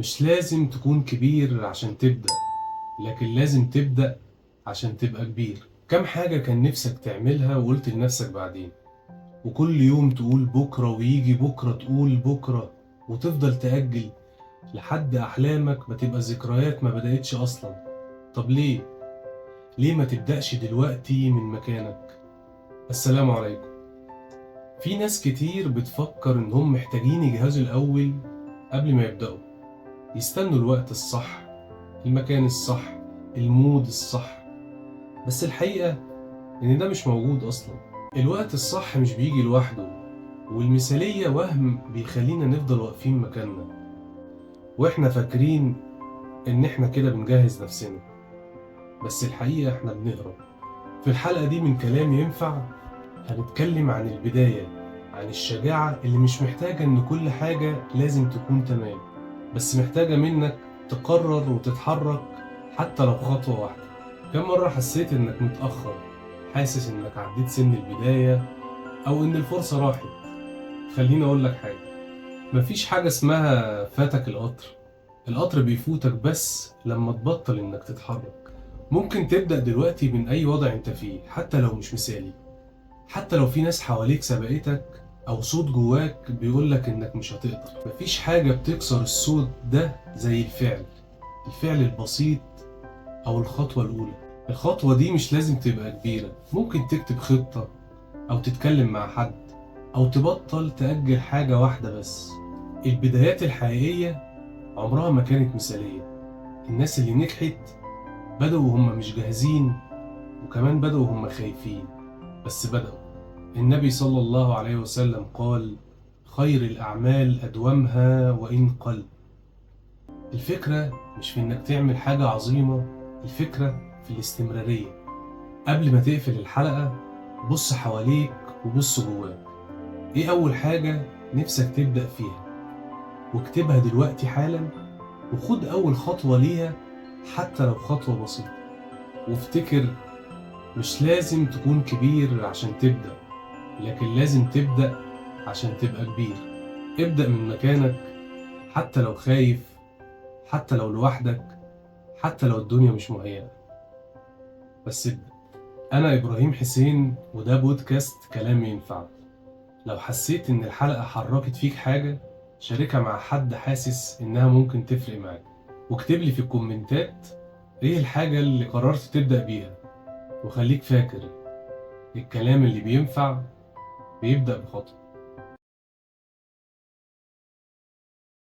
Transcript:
مش لازم تكون كبير عشان تبدأ، لكن لازم تبدأ عشان تبقى كبير. كم حاجة كان نفسك تعملها وقلت لنفسك بعدين، وكل يوم تقول بكرة ويجي بكرة تقول بكرة، وتفضل تأجل لحد أحلامك ما تبقى ذكريات ما بدأتش أصلا. طب ليه؟ ليه ما تبدأش دلوقتي من مكانك؟ السلام عليكم. في ناس كتير بتفكر إنهم محتاجين يجهزوا الأول قبل ما يبدأوا، يستنوا الوقت الصح، المكان الصح، المود الصح. بس الحقيقة إن ده مش موجود أصلا. الوقت الصح مش بيجي لوحده، والمثالية وهم بيخلينا نفضل واقفين مكاننا وإحنا فاكرين إن إحنا كده بنجهز نفسنا، بس الحقيقة إحنا بنهرب. في الحلقة دي من كلام ينفع هنتكلم عن البداية، عن الشجاعة اللي مش محتاجة إن كل حاجة لازم تكون تمام، بس محتاجة منك تقرر وتتحرك حتى لو خطوة واحدة. كم مرة حسيت إنك متأخر، حاسس إنك عديت سن البداية أو إن الفرصة راحت؟ خليني أقول لك حاجة، مفيش حاجة اسمها فاتك القطر. القطر بيفوتك بس لما تبطل إنك تتحرك. ممكن تبدأ دلوقتي من أي وضع أنت فيه، حتى لو مش مثالي، حتى لو في ناس حواليك سبقتك أو صوت جواك بيقولك إنك مش هتقدر. مفيش حاجة بتكسر الصوت ده زي الفعل البسيط أو الخطوة الأولى. الخطوة دي مش لازم تبقى كبيرة، ممكن تكتب خطة أو تتكلم مع حد أو تبطل تأجل حاجة واحدة بس. البدايات الحقيقية عمرها ما كانت مثالية. الناس اللي نجحت بدأوا وهم مش جاهزين، وكمان بدأوا وهم خايفين، بس بدأوا. النبي صلى الله عليه وسلم قال: خير الأعمال أدومها وإن قل. الفكرة مش في إنك تعمل حاجة عظيمة، الفكرة في الاستمرارية. قبل ما تقفل الحلقة بص حواليك وبص جواك. إيه أول حاجة نفسك تبدأ فيها؟ واكتبها دلوقتي حالا، وخد أول خطوة ليها حتى لو خطوة بسيطة. وافتكر، مش لازم تكون كبير عشان تبدأ، لكن لازم تبدأ عشان تبقى كبير. ابدأ من مكانك، حتى لو خايف، حتى لو لوحدك، حتى لو الدنيا مش مهيئة، بس ابدأ. أنا إبراهيم حسين، وده بودكاست كلام ينفع. لو حسيت إن الحلقة حركت فيك حاجة، شاركها مع حد حاسس إنها ممكن تفرق معاك، واكتب لي في الكومنتات إيه الحاجة اللي قررت تبدأ بيها. وخليك فاكر، الكلام اللي بينفع بيبدأ بخطوة.